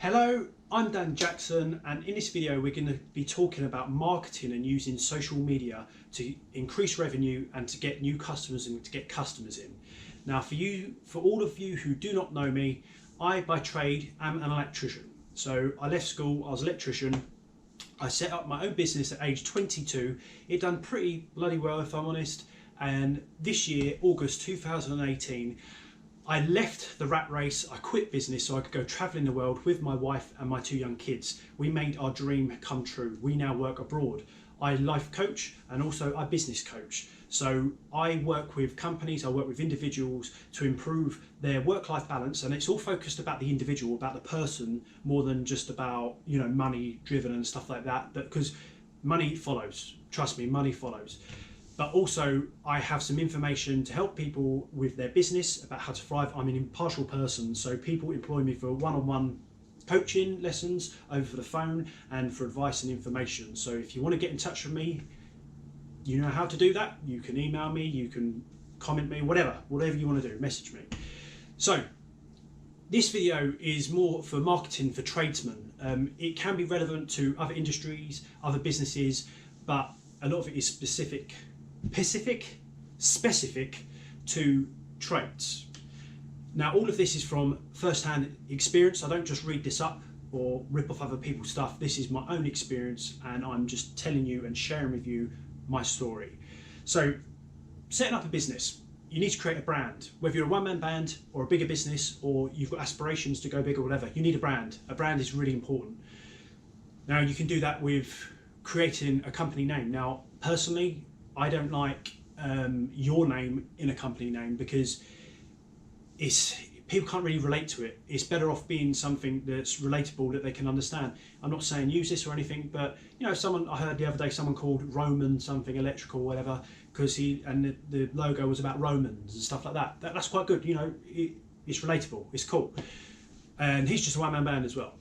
Hello, I'm Dan Jackson, and in this video we're going to be talking about marketing and using social media to increase revenue and to get new customers and to get customers in. Now for all of you who do not know me, I by trade am an electrician. So I left school, I was an electrician. I set up my own business at age 22. It done pretty bloody well, if I'm honest. And this year, August 2018, I left the rat race, I quit business so I could go travelling the world with my wife and my two young kids. We made our dream come true. We now work abroad. I life coach and also I business coach. So I work with companies, I work with individuals to improve their work-life balance, and it's all focused about the individual, about the person, more than just about, money driven and stuff like that. Because money follows, trust me, money follows. But also I have some information to help people with their business about how to thrive. I'm an impartial person, so people employ me for one-on-one coaching lessons over the phone and for advice and information. So if you want to get in touch with me, you know how to do that. You can email me, you can comment me, whatever you want to do, message me. So this video is more for marketing for tradesmen. It can be relevant to other industries, other businesses, but a lot of it is specific to trades. Now all of this is from first-hand experience. I don't just read this up or rip off other people's stuff. This is my own experience and I'm just telling you and sharing with you my story. So setting up a business, you need to create a brand. Whether you're a one-man band or a bigger business or you've got aspirations to go big or whatever, you need a brand. A brand is really important. Now you can do that with creating a company name. Now personally, I don't like your name in a company name because people can't really relate to it. It's better off being something that's relatable, that they can understand. I'm not saying use this or anything, but I heard the other day someone called Roman something electrical or whatever because the logo was about Romans and stuff like that. That's quite good. It's relatable. It's cool. And he's just a one-man band as well.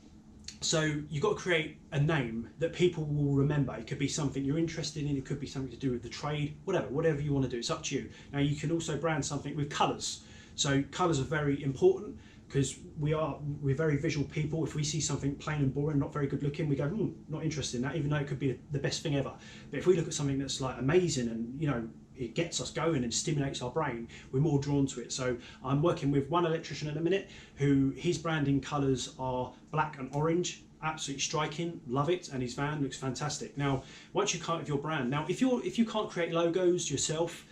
So you've got to create a name that people will remember. It could be something you're interested in, it could be something to do with the trade, whatever you want to do, it's up to you. Now you can also brand something with colours. So colours are very important because we're very visual people. If we see something plain and boring, not very good looking, we go, not interested in that, even though it could be the best thing ever. But if we look at something that's like amazing and it gets us going and stimulates our brain, we're more drawn to it. So I'm working with one electrician at the minute who his branding colours are black and orange, absolutely striking, love it, and his van looks fantastic. Now once you come up with your brand, now if you can't create logos yourself,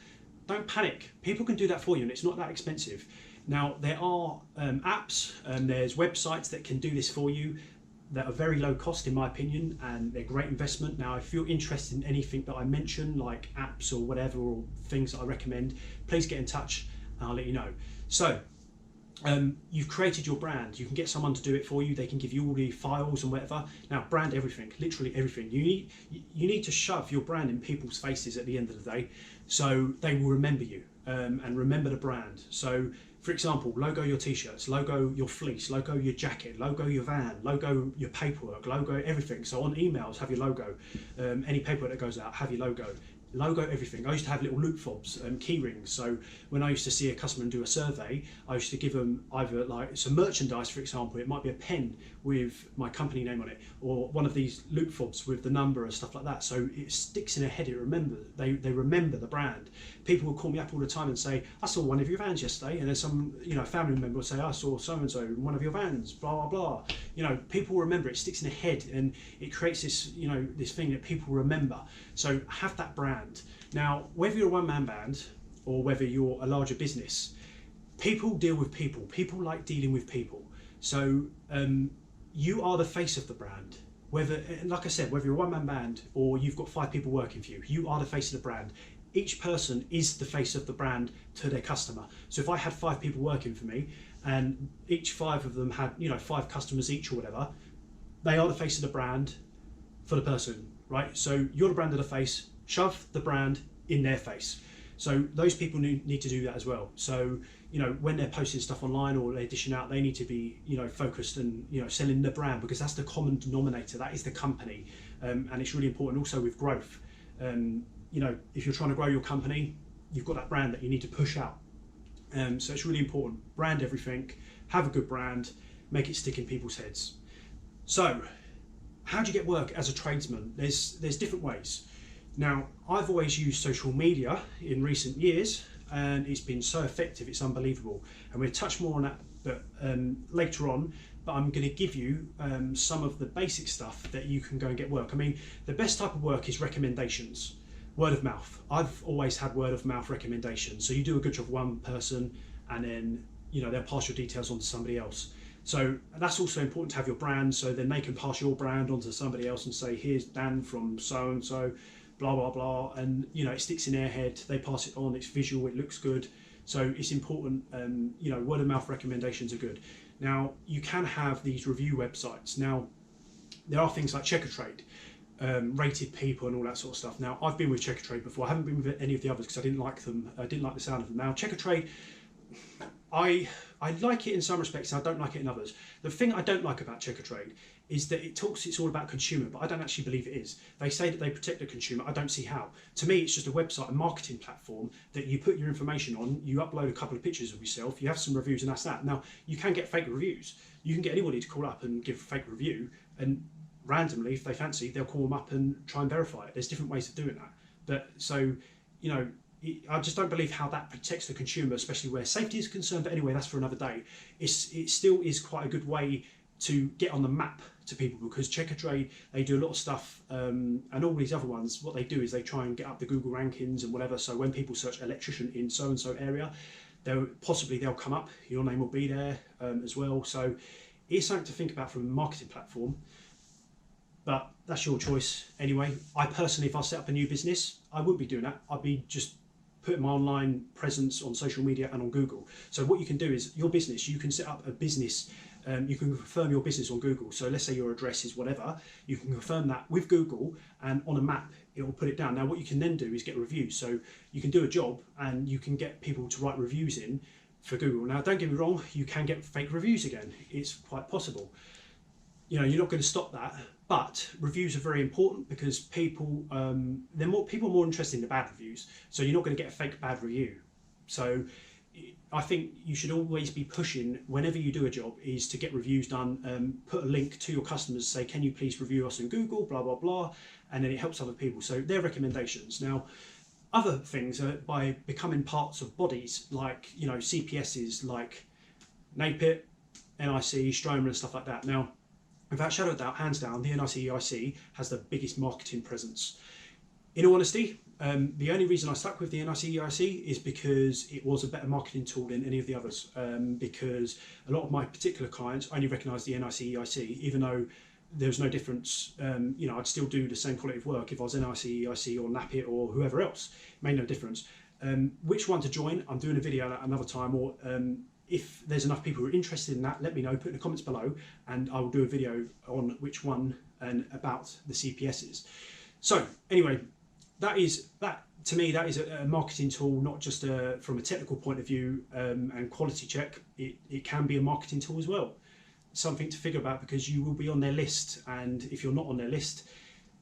don't panic, people can do that for you and it's not that expensive. Now there are apps and there's websites that can do this for you that are very low cost in my opinion, and they're great investment. Now if you're interested in anything that I mention, like apps or whatever, or things that I recommend, please get in touch and I'll let you know. So you've created your brand, you can get someone to do it for you, they can give you all the files and whatever. Now brand everything, literally everything. You need to shove your brand in people's faces at the end of the day so they will remember you and remember the brand. So for example, logo your t-shirts, logo your fleece, logo your jacket, logo your van, logo your paperwork, logo everything. So on emails, have your logo. Any paperwork that goes out, have your logo everything. I used to have little loop fobs and key rings, so when I used to see a customer and do a survey, I used to give them either like some merchandise, for example, it might be a pen with my company name on it, or one of these loop fobs with the number and stuff like that, so it sticks in their head. They remember the brand. People will call me up all the time and say, I saw one of your vans yesterday, and then some family member will say, I saw so and so in one of your vans, blah blah blah. People remember it, sticks in their head, and it creates this this thing that people remember. So have that brand. Now whether you're a one-man band or whether you're a larger business, people deal with people. People like dealing with people. So you are the face of the brand. Whether, like I said, whether you're a one-man band or you've got 5 people working for you, you are the face of the brand. Each person is the face of the brand to their customer. So if I had 5 people working for me and each 5 of them had 5 customers each or whatever, they are the face of the brand for the person, right? So you're the brand of the face, shove the brand in their face. So those people need to do that as well. So when they're posting stuff online or they're dishing out, they need to be focused and selling the brand, because that's the common denominator, that is the company. And it's really important also with growth. If you're trying to grow your company, you've got that brand that you need to push out. So it's really important. Brand everything, have a good brand, make it stick in people's heads. So, how do you get work as a tradesman? There's different ways. Now, I've always used social media in recent years, and it's been so effective, it's unbelievable. And we'll touch more on that later on, but I'm going to give you some of the basic stuff that you can go and get work. I mean, the best type of work is recommendations, word of mouth. I've always had word of mouth recommendations. So you do a good job for one person, and then they'll pass your details on to somebody else. So that's also important to have your brand, so then they can pass your brand on to somebody else and say, here's Dan from so and so, blah blah blah, and it sticks in their head. They pass it on. It's visual. It looks good. So it's important. Word of mouth recommendations are good. Now you can have these review websites. Now there are things like Checkertrade, rated people and all that sort of stuff. Now I've been with Checkertrade before. I haven't been with any of the others because I didn't like them. I didn't like the sound of them. Now Checkertrade, I like it in some respects and I don't like it in others. The thing I don't like about Checkertrade is that it's all about consumer, but I don't actually believe it is. They say that they protect the consumer. I don't see how. To me, it's just a website, a marketing platform that you put your information on, you upload a couple of pictures of yourself, you have some reviews, and that's that. Now, you can get fake reviews. You can get anybody to call up and give a fake review, and randomly, if they fancy, they'll call them up and try and verify it. There's different ways of doing that. But so, I just don't believe how that protects the consumer, especially where safety is concerned. But anyway, that's for another day. It still is quite a good way to get on the map to people, because Checkertrade, they do a lot of stuff, and all these other ones, what they do is they try and get up the Google rankings and whatever. So when people search electrician in so and so area, they'll come up. Your name will be there as well. So it's something to think about from a marketing platform. But that's your choice anyway. I personally, if I set up a new business, I wouldn't be doing that. I'd be just putting my online presence on social media and on Google. So what you can do is your business, you can set up a business, you can confirm your business on Google. So let's say your address is whatever, you can confirm that with Google, and on a map, it will put it down. Now what you can then do is get reviews. So you can do a job and you can get people to write reviews in for Google. Now don't get me wrong, you can get fake reviews again. It's quite possible. You're not going to stop that, but reviews are very important because people are more interested in the bad reviews. So you're not going to get a fake bad review. So I think you should always be pushing whenever you do a job is to get reviews done. Put a link to your customers, say, can you please review us on Google, blah blah blah, and then it helps other people. So they're recommendations. Now, other things are by becoming parts of bodies like CPSs like NAPIT, NIC, Stroma, and stuff like that. Now, without shadow of doubt, hands down, the NIC has the biggest marketing presence. In all honesty, the only reason I stuck with the NIC is because it was a better marketing tool than any of the others. Because a lot of my particular clients only recognise the NIC even though there's no difference. I'd still do the same quality of work if I was NIC or NAPIT or whoever else. It made no difference. Which one to join? I'm doing a video at another time, or if there's enough people who are interested in that, let me know, put in the comments below, and I will do a video on which one and about the CPSs. So anyway, that to me, that is a marketing tool, not just from a technical point of view and quality check. It can be a marketing tool as well. Something to figure about, because you will be on their list, and if you're not on their list,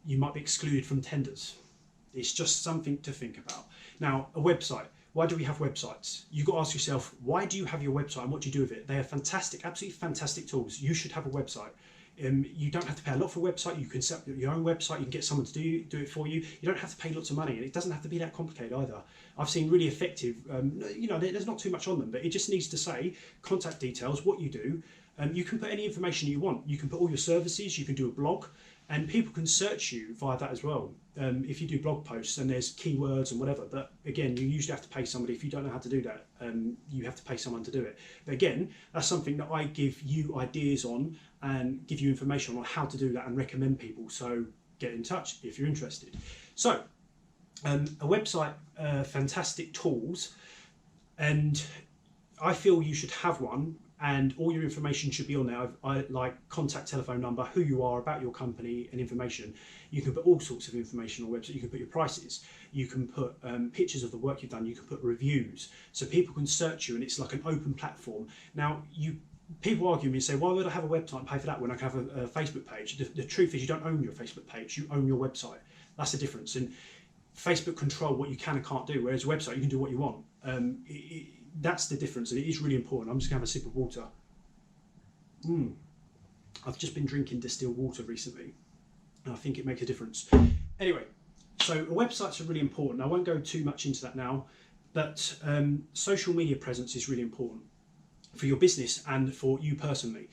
you might be excluded from tenders. It's just something to think about. Now, a website. Why do we have websites? You've got to ask yourself, why do you have your website and what do you do with it? They are fantastic, absolutely fantastic tools. You should have a website. You don't have to pay a lot for a website. You can set up your own website. You can get someone to do it for you. You don't have to pay lots of money, and it doesn't have to be that complicated either. I've seen really effective, there's not too much on them, but it just needs to say contact details, what you do. You can put any information you want. You can put all your services, you can do a blog, and people can search you via that as well. If you do blog posts and there's keywords and whatever, but again, you usually have to pay somebody. If you don't know how to do that, you have to pay someone to do it. But again, that's something that I give you ideas on and give you information on how to do that and recommend people. So get in touch if you're interested. So a website, fantastic tools, and I feel you should have one. And all your information should be on there. Like contact, telephone number, who you are, about your company, and information. You can put all sorts of information on a website. You can put your prices. You can put pictures of the work you've done. You can put reviews, so people can search you, and it's like an open platform. Now, people argue with me and say, why would I have a website and pay for that when I can have a Facebook page? The truth is, you don't own your Facebook page. You own your website. That's the difference. And Facebook control what you can and can't do, whereas a website, you can do what you want. That's the difference, and it is really important. I'm just going to have a sip of water. I've just been drinking distilled water recently, and I think it makes a difference. Anyway, so websites are really important. I won't go too much into that now, but social media presence is really important for your business and for you personally.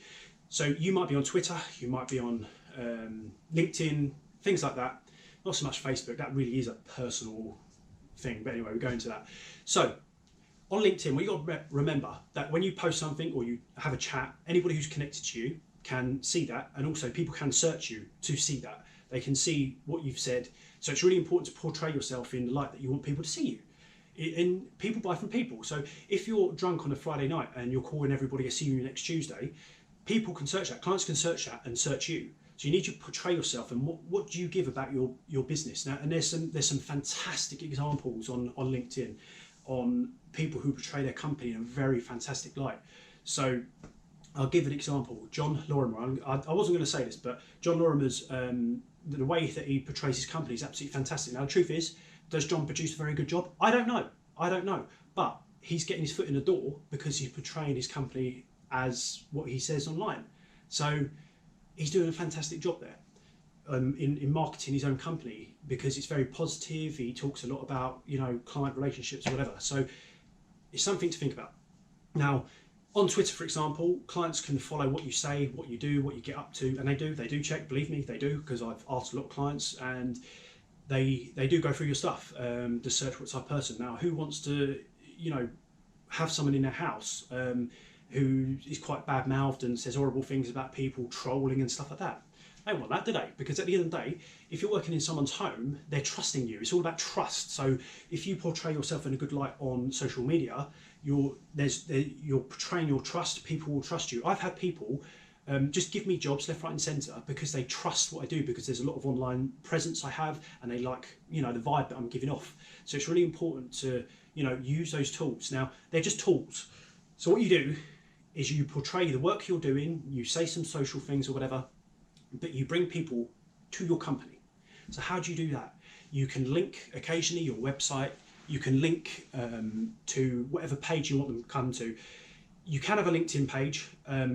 So you might be on Twitter, you might be on LinkedIn, things like that. Not so much Facebook, that really is a personal thing, but anyway, we'll go into that. So on LinkedIn, what you've got to remember that when you post something or you have a chat, anybody who's connected to you can see that, and also people can search you to see that. They can see what you've said. So it's really important to portray yourself in the light that you want people to see you. And people buy from people. So if you're drunk on a Friday night and you're calling everybody to see you next Tuesday, people can search that, clients can search that and search you. So you need to portray yourself and what do you give about your business. Now, and there's some fantastic examples on LinkedIn on people who portray their company in a very fantastic light. So I'll give an example. John Lorimer, I wasn't going to say this, but John Lorimer's, the way that he portrays his company is absolutely fantastic. Now the truth is, does John produce a very good job? I don't know. But he's getting his foot in the door because he's portraying his company as what he says online. So he's doing a fantastic job there in marketing his own company, because it's very positive. He talks a lot about, client relationships or whatever. So it's something to think about. Now, on Twitter, for example, clients can follow what you say, what you do, what you get up to, and they do check, believe me, they do, because I've asked a lot of clients and they do go through your stuff to search what type of person. Now, who wants to, have someone in their house who is quite bad-mouthed and says horrible things about people, trolling and stuff like that? They want that, do they? Because at the end of the day, if you're working in someone's home, they're trusting you. It's all about trust. So if you portray yourself in a good light on social media, you're portraying your trust. People will trust you. I've had people just give me jobs left, right and centre because they trust what I do, because there's a lot of online presence I have and they like, the vibe that I'm giving off. So it's really important to, use those tools. Now, they're just tools. So what you do is you portray the work you're doing, you say some social things or whatever, but you bring people to your company. So how do you do that? You can link occasionally your website, you can link to whatever page you want them to come to. You can have a LinkedIn page,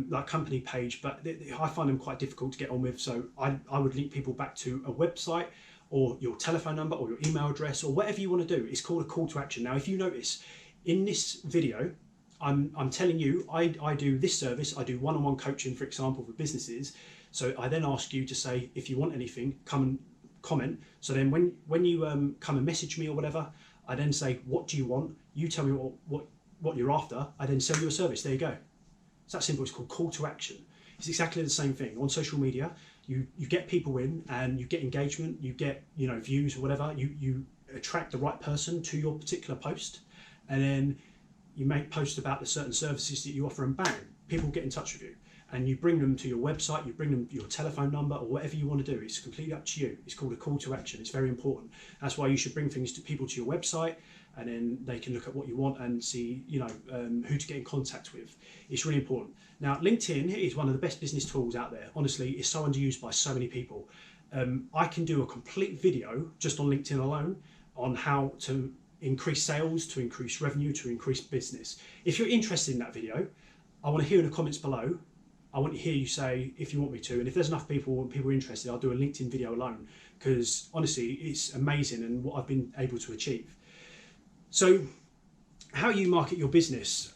like company page, but I find them quite difficult to get on with. So I would link people back to a website or your telephone number or your email address or whatever you want to do. It's called a call to action. Now, if you notice in this video, I'm telling you, I do this service. I do one-on-one coaching, for example, for businesses. So I then ask you to say, if you want anything, come and comment. So then when you come and message me or whatever, I then say, what do you want? You tell me what you're after. I then sell you a service. There you go. It's that simple. It's called call to action. It's exactly the same thing. On social media, you get people in and you get engagement, you get views or whatever. You attract the right person to your particular post, and then you make posts about the certain services that you offer, and bang, people get in touch with you. And you bring them to your website, you bring them your telephone number or whatever you want to do. It's completely up to you. It's called a call to action. It's very important. That's why you should bring things to people to your website, and then they can look at what you want and see, who to get in contact with. It's really important. Now, LinkedIn is one of the best business tools out there. Honestly, it's so underused by so many people. I can do a complete video just on LinkedIn alone on how to increase sales, to increase revenue, to increase business. If you're interested in that video, I want to hear in the comments below. I want to hear you say if you want me to, and if there's enough people are interested, I'll do a LinkedIn video alone, because honestly, it's amazing and what I've been able to achieve. So how you market your business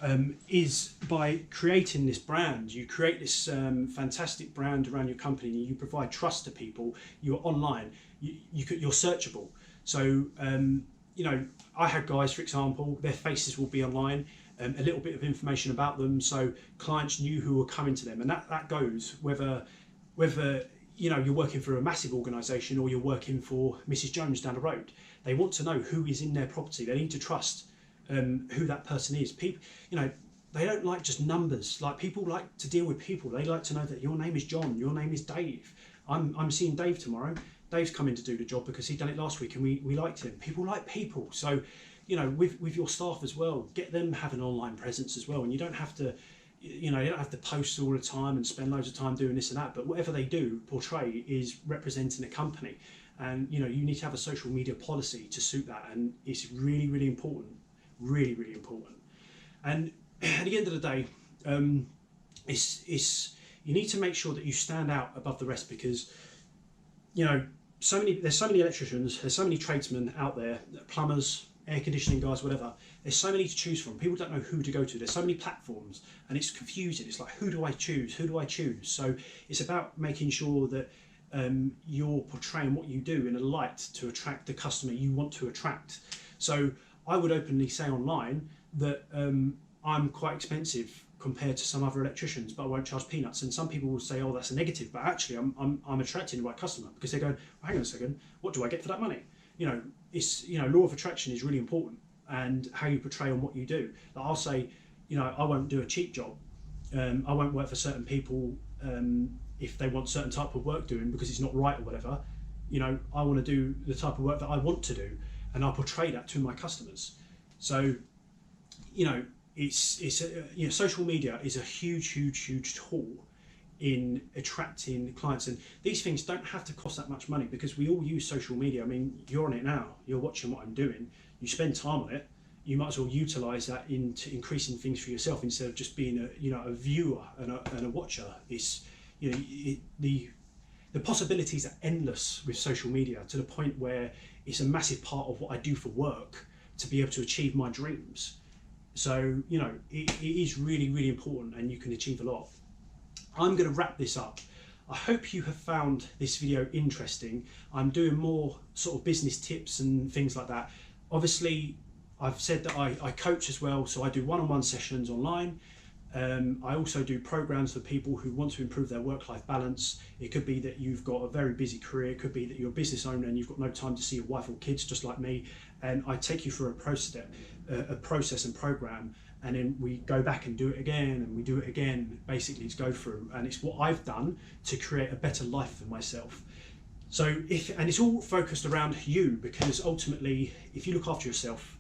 is by creating this brand. You create this fantastic brand around your company. You provide trust to people. You're online. You're searchable. So I had guys, for example, their faces will be online. A little bit of information about them, so clients knew who were coming to them, and that goes whether you're working for a massive organisation or you're working for Mrs. Jones down the road. They want to know who is in their property. They need to trust who that person is. People, they don't like just numbers. Like, people like to deal with people. They like to know that your name is John, your name is Dave. I'm seeing Dave tomorrow. Dave's coming to do the job because he'd done it last week and we liked him. People like people. So with your staff as well, get them have an online presence as well, and you don't have to, you don't have to post all the time and spend loads of time doing this and that. But whatever they do portray is representing a company, and you need to have a social media policy to suit that, and it's really, really important, really, really important. And at the end of the day, it's you need to make sure that you stand out above the rest, because you know there's so many electricians, there's so many tradesmen out there, plumbers, air conditioning guys, whatever. There's so many to choose from. People don't know who to go to. There's so many platforms, and it's confusing. It's like, who do I choose? Who do I choose? So it's about making sure that you're portraying what you do in a light to attract the customer you want to attract. So I would openly say online that I'm quite expensive compared to some other electricians, but I won't charge peanuts. And some people will say, oh, that's a negative, but actually I'm attracting the right customer, because they're going, well, hang on a second, what do I get for that money? You know, it's, you know, law of attraction is really important, and how you portray on what you do. Like I'll say, you know, I won't do a cheap job. I won't work for certain people if they want certain type of work doing because it's not right or whatever. You know, I want to do the type of work that I want to do, and I'll portray that to my customers. So, you know, it's you know, social media is a huge tool in attracting clients, and these things don't have to cost that much money, because we all use social media. I mean, you're on it now, you're watching what I'm doing, you spend time on it, you might as well utilize that into increasing things for yourself instead of just being a, you know, a viewer and a watcher. It's, you know, the possibilities are endless with social media, to the point where it's a massive part of what I do for work to be able to achieve my dreams. So, you know, it is really important, and you can achieve a lot. I'm going to wrap this up. I hope you have found this video interesting. I'm doing more sort of business tips and things like that. Obviously, I've said that I coach as well, so I do one-on-one sessions online. I also do programs for people who want to improve their work-life balance. It could be that you've got a very busy career, it could be that you're a business owner and you've got no time to see your wife or kids, just like me, and I take you through a process and program, and then we go back and do it again, and we do it again, basically, to go through, and it's what I've done to create a better life for myself. So and it's all focused around you, because ultimately, if you look after yourself,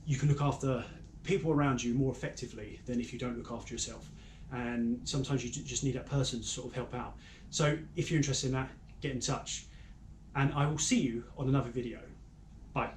you can look after people around you more effectively than if you don't look after yourself. And sometimes you just need that person to sort of help out. So if you're interested in that, get in touch, and I will see you on another video. Bye.